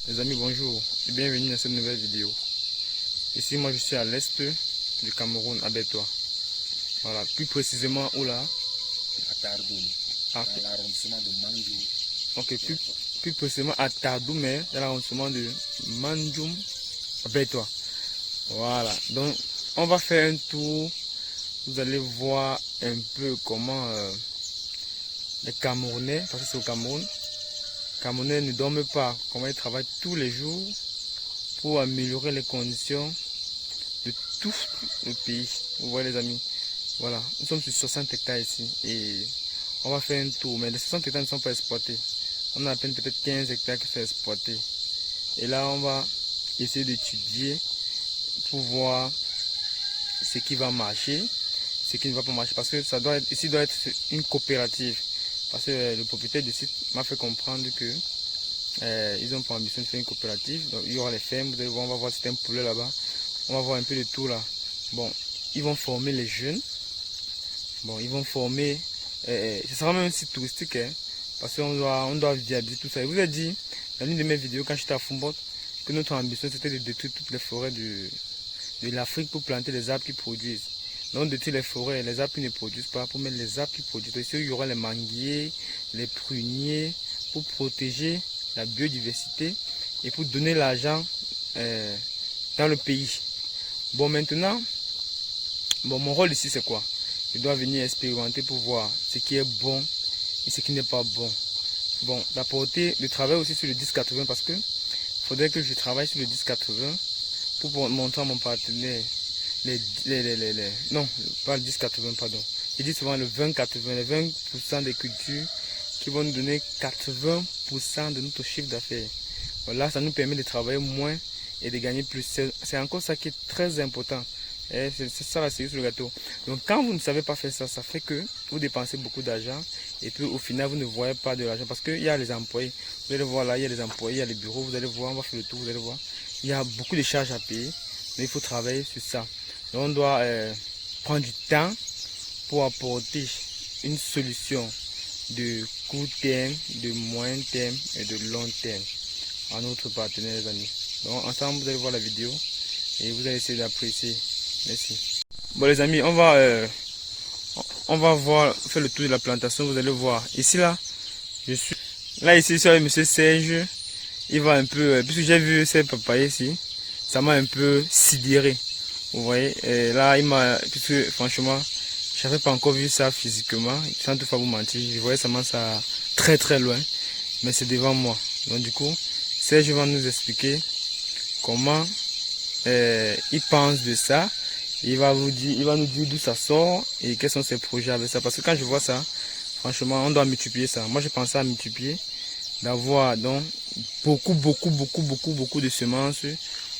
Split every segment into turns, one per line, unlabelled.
Les amis, bonjour et bienvenue dans cette nouvelle vidéo. Ici, moi je suis à l'est du Cameroun, à Bétois. Voilà, plus précisément où là?
À Tardoum, dans l'arrondissement de Mandjoum.
Ok, plus précisément à Tardoum, mais dans l'arrondissement de Mandjoum, à Bétois. Voilà, donc on va faire un tour. Vous allez voir un peu comment les Camerounais, parce que c'est au Cameroun, les Camerounais ne dorment pas, comment ils travaillent tous les jours pour améliorer les conditions de tout le pays. Vous voyez les amis, voilà, nous sommes sur 60 hectares ici et on va faire un tour, mais les 60 hectares ne sont pas exploités. On a à peine peut-être 15 hectares qui sont exploités. Et là on va essayer d'étudier pour voir ce qui va marcher, ce qui ne va pas marcher, parce que ça doit être, ici doit être une coopérative. Parce que le propriétaire du site m'a fait comprendre que ils ont pour ambition de faire une coopérative. Donc il y aura les fermes, vous allez voir, on va voir si c'est un poulet là-bas. On va voir un peu de tout là. Bon, ils vont former les jeunes. Bon, ils vont former. Ce sera même un site touristique, hein, parce on doit viabiliser tout ça. Je vous ai dit dans une de mes vidéos quand j'étais à Fumbot que notre ambition c'était de détruire toutes les forêts de l'Afrique pour planter les arbres qui produisent. Donc détruire les forêts, les arbres qui ne produisent pas, pour mettre les arbres qui produisent. Donc, ici il y aura les manguiers, les pruniers, pour protéger la biodiversité et pour donner l'argent dans le pays. Bon, maintenant, mon rôle ici c'est quoi? Je dois venir expérimenter pour voir ce qui est bon et ce qui n'est pas bon. Bon, d'apporter le travail aussi sur le 10-80 parce que faudrait que je travaille sur le 10-80 pour montrer à mon partenaire non, pas le 10-80, pardon. Je dis souvent le 20-80, les 20% des cultures qui vont nous donner 80% de notre chiffre d'affaires. Voilà, ça nous permet de travailler moins et de gagner plus. C'est encore ça qui est très important. C'est ça la cerise sur le gâteau. Donc quand vous ne savez pas faire ça, ça fait que vous dépensez beaucoup d'argent et puis au final vous ne voyez pas de l'argent parce qu'il y a les employés. Vous allez voir là, il y a les employés, il y a les bureaux, vous allez voir, on va faire le tour, vous allez voir. Il y a beaucoup de charges à payer, mais il faut travailler sur ça. Donc on doit prendre du temps pour apporter une solution de court terme, de moyen terme et de long terme à notre partenaire, les amis. Donc ensemble vous allez voir la vidéo et vous allez essayer d'apprécier. Merci. Bon les amis, on va faire le tour de la plantation. Vous allez voir ici là, je suis là ici sur monsieur Serge. Il va un peu, puisque j'ai vu ces papayers ici, ça m'a un peu sidéré. Vous voyez, et là il m'a, puisque franchement j'avais pas encore vu ça physiquement, sans toutefois vous mentir, je voyais seulement ça très très loin, mais c'est devant moi. Donc du coup Serge va nous expliquer comment il pense de ça. Il va nous dire d'où ça sort et quels sont ses projets avec ça. Parce que quand je vois ça, franchement, on doit multiplier ça. Moi, j'ai pensé à multiplier, d'avoir donc beaucoup de semences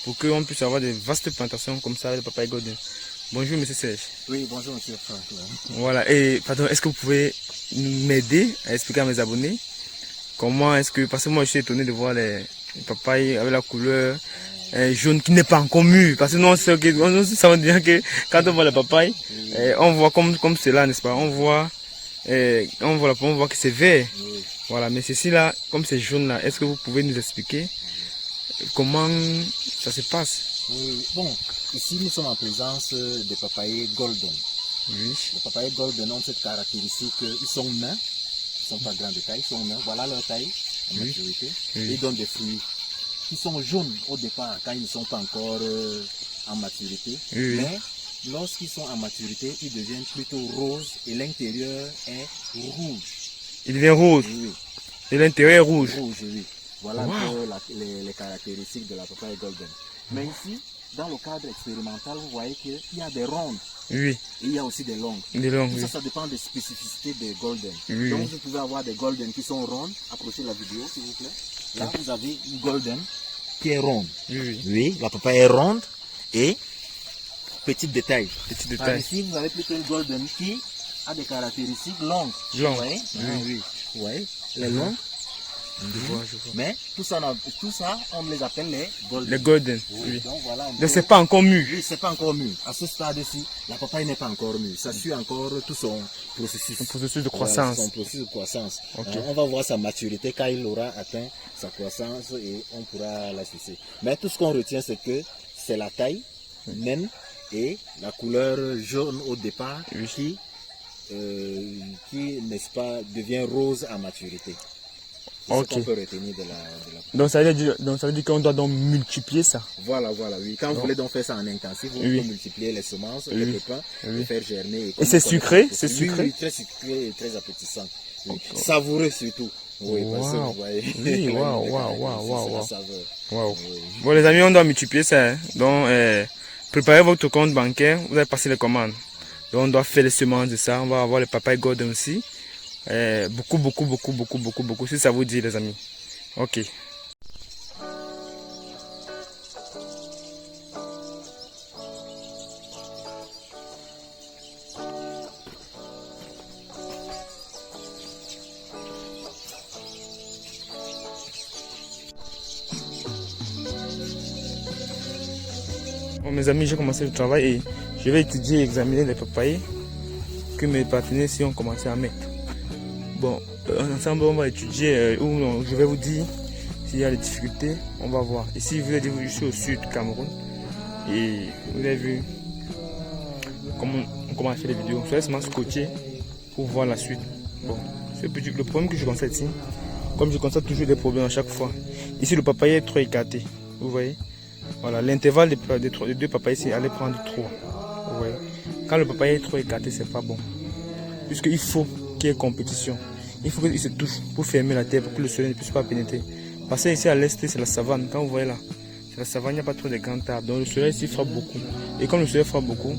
pour qu'on puisse avoir des vastes plantations comme ça avec le papaye golden. Bonjour, monsieur Serge.
Oui, bonjour, monsieur Franck.
Voilà, et pardon, est-ce que vous pouvez m'aider à expliquer à mes abonnés comment est-ce que, parce que moi, je suis étonné de voir les papayes avec la couleur jaune qui n'est pas encore mûr, parce que nous on sait que ça veut dire que quand on voit la papaye, on voit comme cela, n'est-ce pas, on voit que c'est vert, voilà, mais ceci là, comme c'est jaune là, est-ce que vous pouvez nous expliquer comment ça se passe?
Oui, bon, ici nous sommes en présence des papayers golden.
Oui.
Les papayers golden ont cette caractéristique, ils sont nains, ils sont pas grands de taille, ils sont nains, voilà leur taille en maturité, et ils donnent des fruits qui sont jaunes au départ quand ils ne sont pas encore en maturité, mais lorsqu'ils sont en maturité, ils deviennent plutôt roses et l'intérieur est rouge.
Il devient rouge.
Oui.
Et l'intérieur est rouge.
Rouge, oui. Voilà un peu les caractéristiques de la papaye golden. Mais ici, dans le cadre expérimental, vous voyez qu'il y a des rondes.
Oui.
Et il y a aussi des longues.
Des longues,
tout ça, ça dépend des spécificités des golden.
Oui.
Donc vous pouvez avoir des golden qui sont rondes. Approchez la vidéo, s'il vous plaît. Là, vous avez une golden qui est ronde.
Oui.
Oui, la papaye est ronde et petit détail.
Petit détail.
Ici, vous avez plutôt une golden qui a des caractéristiques longues.
Longues.
Vous voyez?
Oui.
Vous voyez les longues.
Je vois.
Mais tout ça, on les appelle les golden.
Les golden,
Oui,
oui.
Donc voilà.
Donc c'est pas encore mûr.
Oui, c'est pas encore mûr. À ce stade-ci, la papaye n'est pas encore mûre. Ça suit encore tout son processus.
Un processus de
Voilà,
croissance.
son processus de croissance.
Ok.
On va voir sa maturité quand il aura atteint sa croissance et on pourra la sucer. Mais tout ce qu'on retient, c'est que c'est la taille naine et la couleur jaune au départ qui, n'est-ce pas, devient rose à maturité. C'est ce qu'on peut retenir de la...
Donc ça veut dire qu'on doit donc multiplier ça.
Voilà, oui. Quand vous voulez donc faire ça en intensif, vous pouvez multiplier les semences, les pépins, les faire germer.
Et c'est sucré, c'est sucré.
Oui, très sucré et très appétissant. Oui. Savoureux surtout. Oui, parce que vous voyez.
Oui, waouh.
C'est la saveur.
Bon les amis, on doit multiplier ça. Hein. Donc préparez votre compte bancaire, vous allez passer les commandes. Donc on doit faire les semences de ça, on va avoir les papayes golden aussi. Beaucoup, si ça vous dit les amis. Ok. Bon mes amis, j'ai commencé le travail et je vais étudier et examiner les papayes que mes partenaires ici ont commencé à mettre. Bon, ensemble on va étudier je vais vous dire s'il y a des difficultés, on va voir. Ici, vous avez dit, je suis au sud du Cameroun et vous avez vu comment on fait les vidéos. Soyez seulement scotché pour voir la suite. Bon, le problème que je constate ici, comme je constate toujours des problèmes à chaque fois, ici le papayer est trop écarté, vous voyez. Voilà, l'intervalle des deux papayers ici allait prendre 3. Vous voyez. Quand le papayer est trop écarté, c'est pas bon. Puisqu'il faut qu'il y ait compétition. Il faut qu'il se touche pour fermer la terre pour que le soleil ne puisse pas pénétrer. Parce que ici à l'est, c'est la savane. Quand vous voyez là, c'est la savane, il n'y a pas trop de grandes arbres. Donc le soleil ici frappe beaucoup. Et comme le soleil frappe beaucoup,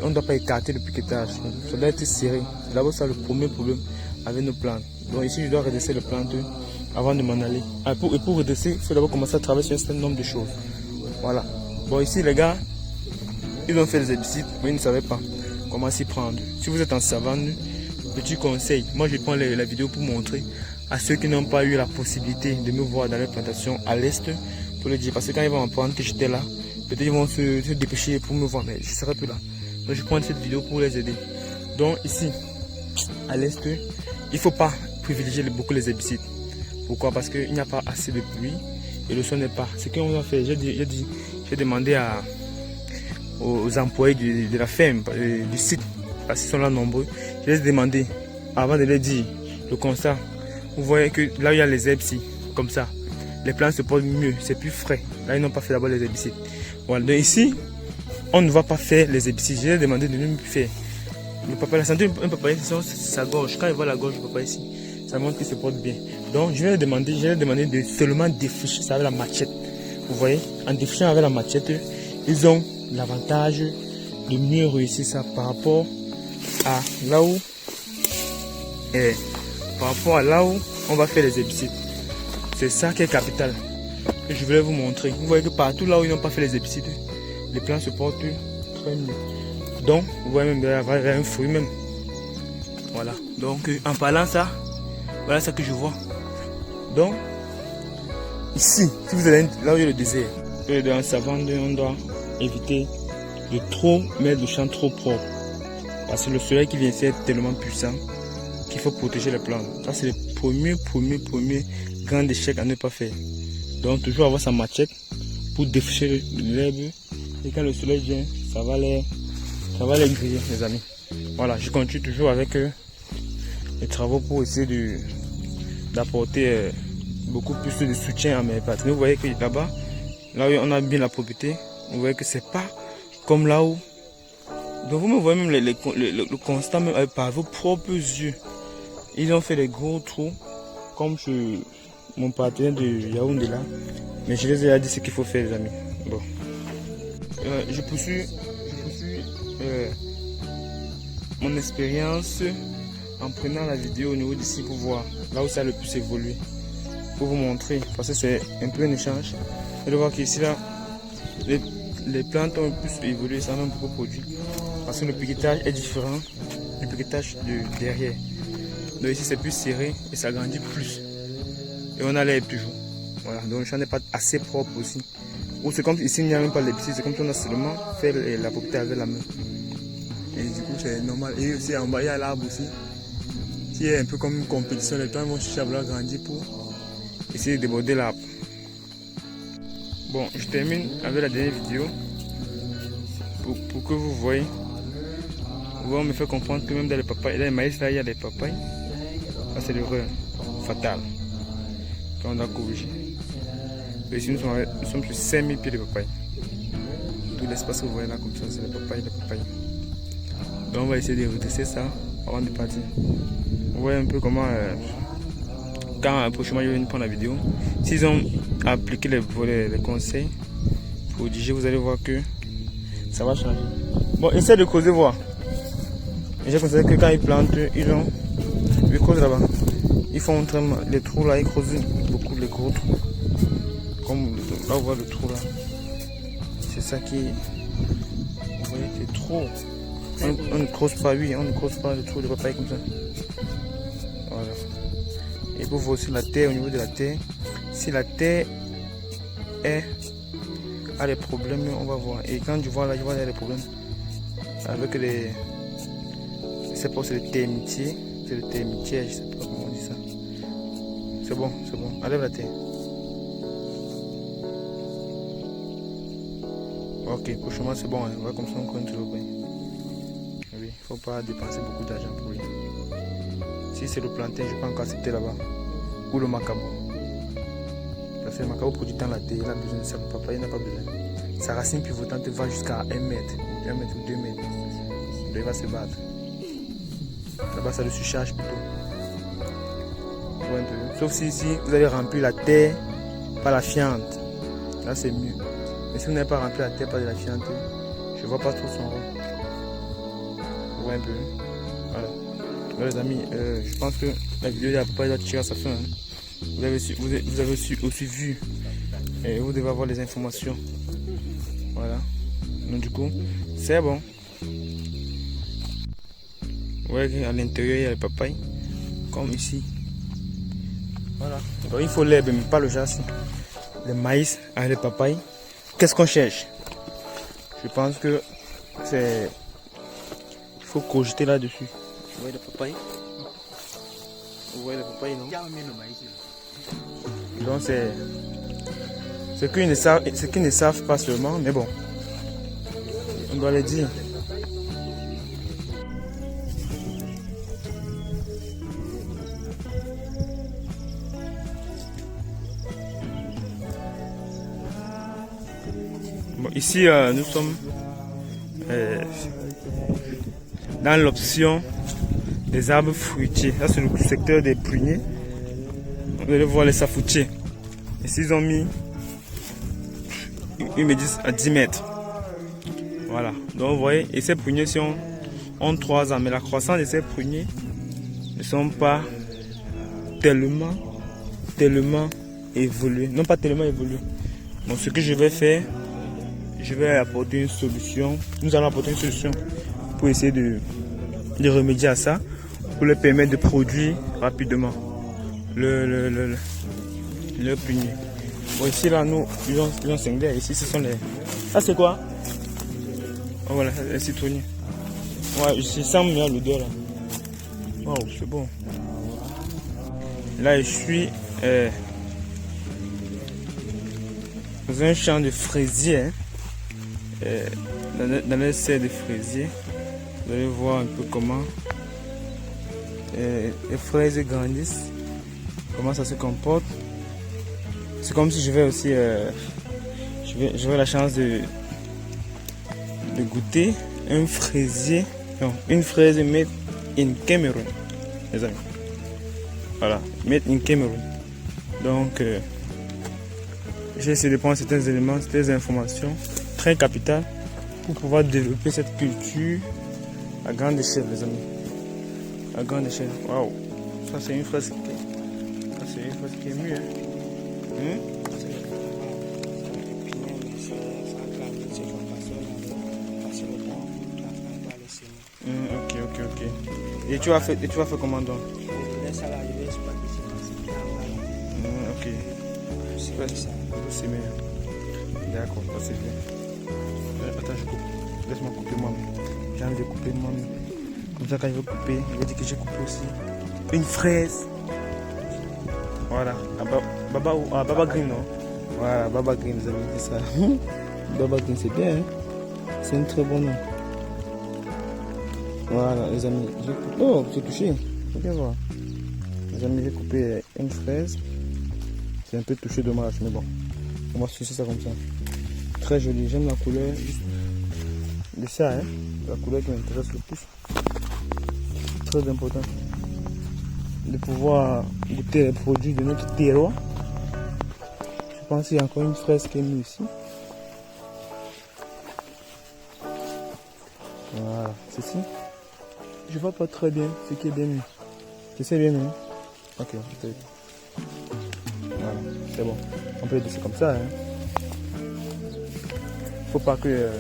on ne doit pas écarter le piquetage. Ça doit être serré. C'est d'abord ça le premier problème avec nos plantes. Donc ici, je dois redresser les plantes avant de m'en aller. Et pour redresser, il faut d'abord commencer à travailler sur un certain nombre de choses. Voilà. Bon, ici, les gars, ils ont fait les herbicides, mais ils ne savaient pas comment s'y prendre. Si vous êtes en savane, petit conseil, moi je prends la vidéo pour montrer à ceux qui n'ont pas eu la possibilité de me voir dans les plantations à l'est, pour le dire, parce que quand ils vont apprendre que j'étais là, peut-être ils vont se dépêcher pour me voir, mais je ne serai plus là. Donc je prends cette vidéo pour les aider. Donc ici, à l'est, il ne faut pas privilégier beaucoup les herbicides. Pourquoi? Parce qu'il n'y a pas assez de pluie et le sol n'est pas. Ce qu'on va faire, j'ai demandé aux employés de la ferme, du site, parce qu'ils sont là nombreux, je les ai demandé, avant de leur dire le constat, vous voyez que là où il y a les herbicides, comme ça, les plantes se portent mieux, c'est plus frais. Là, ils n'ont pas fait d'abord les herbicides. Voilà, donc ici, on ne va pas faire les herbicides. Je les ai demandé de nous faire. Le papaye, la santé, un papaye, c'est sa gorge. Quand il voit la gorge du papaye ici, ça montre qu'il se porte bien. Donc, je vais leur demander de seulement défricher ça avec la machette. Vous voyez, en défrichant avec la machette, ils ont l'avantage de mieux réussir ça par rapport à là où on va faire les herbicides. C'est ça qui est capital. Et je voulais vous montrer. Vous voyez que partout là où ils n'ont pas fait les herbicides, les plants se portent très mieux. Donc, vous voyez même derrière un fruit même. Voilà. Donc, en parlant ça, voilà ce que je vois. Donc, ici, si vous allez là où il y a le désert, dans la savane, on doit éviter de trop mettre le champ trop propre. Parce que le soleil qui vient ici est tellement puissant qu'il faut protéger les plantes. Ça, c'est le premier grand échec à ne pas faire. Donc, toujours avoir sa machette pour défricher l'herbe. Et quand le soleil vient, ça va les griller, les amis. Voilà, je continue toujours avec les travaux pour essayer d'apporter beaucoup plus de soutien à mes partenaires. Vous voyez que là-bas, là où on a bien la propriété, vous voyez que c'est pas comme là où. Donc vous me voyez même le constat même par vos propres yeux. Ils ont fait des gros trous comme mon partenaire de Yaoundé là. Mais je les ai dit ce qu'il faut faire, les amis. Bon. Je poursuis mon expérience en prenant la vidéo au niveau d'ici pour voir là où ça a le plus évolué. Pour vous montrer, parce que c'est un peu un échange. Et de voir qu'ici là, les plantes ont plus évolué, ça a même beaucoup produit. Parce que le piquetage est différent du piquetage de derrière. Donc ici c'est plus serré et ça grandit plus. et on a l'air toujours. Voilà, donc le champ n'est pas assez propre aussi. Ou c'est comme ici il n'y a même pas l'herbicide, c'est comme si on a seulement fait la propreté avec la main. Et du coup c'est normal. Et aussi en bas il y a l'arbre aussi, qui est un peu comme une compétition. Les gens vont chercher à vouloir grandir pour essayer de déborder l'arbre. Bon, je termine avec la dernière vidéo pour que vous voyez. On me fait comprendre que même dans les papayes, dans les maïs là il y a des papayes. Ça c'est l'erreur fatale qu'on doit corriger. Ici nous sommes sur 5000 pieds de papaye. Tout l'espace que vous voyez là comme ça, c'est les papayes, les papayes. Donc on va essayer de redresser ça avant de partir. Vous voyez un peu comment quand prochainement je vais venir prendre la vidéo, s'ils ont appliqué les conseils pour diger, vous allez voir que ça va changer. Bon, essaie de creuser voir. J'ai constaté que quand ils plantent, ils creusent là-bas. Ils font les trous là, ils creusent beaucoup les gros trous. Comme là vous voyez le trou là. C'est ça qui. Vous voyez, c'est trop. On ne creuse pas, oui, on ne creuse pas le trou de papaye comme ça. Voilà. Et pour voir aussi la terre, au niveau de la terre. Si la terre a des problèmes, on va voir. Et quand je vois là, je vois qu'il y a des problèmes avec les. Je sais pas si c'est le termitier. C'est le termitier, je sais pas comment on dit ça. C'est bon, c'est bon. Enlève la terre. Ok, prochainement c'est bon, hein. On va comme ça on compte toujours. Oui, il faut pas dépenser beaucoup d'argent pour lui. Si c'est le plantain, je peux encore accepter là-bas. Ou le macabo. Parce que le macabo produit dans la terre, il a besoin de ça, le papaye n'a pas besoin. Sa racine pivotante va jusqu'à 1 mètre, 1 mètre ou 2 mètres. Donc il va se battre. Là-bas ça le surcharge plutôt. Ouais, un peu. Sauf si vous allez remplir la terre par la fiente. Là c'est mieux. Mais si vous n'avez pas rempli la terre par de la fiente, je ne vois pas trop son rôle. Vous voyez un peu. Voilà. Alors, les amis, je pense que la vidéo de la papaye doit tirer à sa fin. Hein. Vous avez aussi vu. Et vous devez avoir les informations. Voilà. Donc du coup, c'est bon. Vous voyez qu'à l'intérieur, il y a les papayes. Comme ici. Voilà. Donc il faut l'herbe, mais pas le jasmin. Le maïs avec les papayes. Qu'est-ce qu'on cherche? Je pense que c'est. Il faut cogiter là-dessus. Vous voyez le papaye? Vous voyez le papaye, non? Donc c'est. Ce qu'ils ne savent pas seulement, mais bon. On doit le dire. Bon, ici, nous sommes dans l'option des arbres fruitiers. Là, c'est le secteur des pruniers. Vous allez voir les safoutiers. Ici, ils ont mis une médise à 10 mètres. Voilà. Donc, vous voyez, et ces pruniers ont 3 ans. Mais la croissance de ces pruniers ne sont pas tellement évolués. Non, pas tellement évolués. Donc, ce que je vais faire, je vais apporter une solution. Nous allons apporter une solution pour essayer de remédier à ça, pour leur permettre de produire rapidement le prunier. Bon, ici là, nous, ils ont cinglé. Ici, ce sont les. Ça, c'est quoi? Oh, voilà, les citronniers. Ouais, je sens bien l'odeur là. Waouh, c'est bon. Là, je suis dans un champ de fraisiers. Hein. Dans les serres de fraisiers, vous allez voir un peu comment les fraises grandissent, comment ça se comporte. C'est comme si je vais aussi j'aurai la chance de goûter un fraisier, non, une fraise made in Cameroun, les amis. Voilà, made in Cameroun. Donc j'ai essayé de prendre certains éléments, certaines informations très capitales pour pouvoir développer cette culture à grande échelle, les amis. À grande échelle. Waouh! Ça, c'est une fraise qui est mûre. Hein? Ok. Et tu vas faire comment donc? Ouais, c'est ça. Vous s'aimer. D'accord, ça c'est bien. Attends, je coupe. Laisse-moi couper moi-même. J'ai envie de couper moi-même. Comme ça, quand je veux couper, je vais dire que j'ai coupé aussi une fraise. Voilà. Baba Green, non? Voilà, Baba Green, les amis, c'est ça. Baba Green, c'est bien, hein? C'est un très bon nom. Voilà, les amis, j'ai coupé. Oh, j'ai touché. Faut bien voir. Les amis, j'ai coupé une fraise. C'est un peu touché, dommage, mais bon. On va sucer ça comme ça. Très joli, j'aime la couleur de ça, hein. La couleur qui m'intéresse le plus. Très important de pouvoir goûter les produits de notre terroir. Je pense qu'il y a encore une fraise qui est mise ici. Voilà, ceci. Je vois pas très bien ce qui est bien mis. Je sais bien mis. Ok, voilà, c'est bon. On peut laisser comme ça. Hein. Faut pas que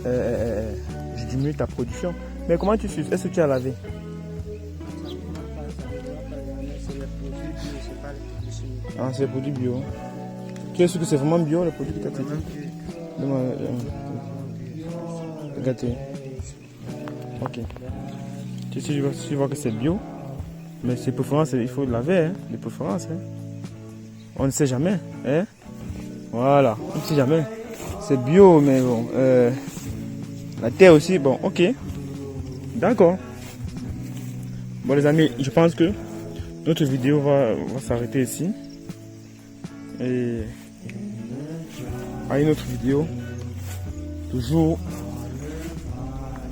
je diminue ta production. Mais comment tu suces? Est-ce que tu as lavé? Ah, c'est produit bio. Tu es sûr que c'est vraiment bio le produit que tu as dit? Gâté. Ok. Tu vois que c'est bio. Mais c'est préférence, il faut laver, hein, de préférence. Hein. On ne sait jamais. Hein. Voilà, on ne sait jamais. C'est bio, mais bon. La terre aussi, bon, ok. D'accord. Bon les amis, je pense que notre vidéo va s'arrêter ici. Et à une autre vidéo. Toujours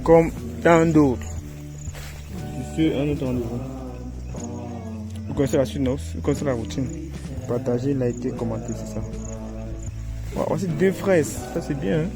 comme tant d'autres. Sur un autre rendez-vous. Vous connaissez la suite, non? Vous connaissez la routine. Partagez, likez, commentez, c'est ça. Voici 2 fraises. Ça c'est bien, hein?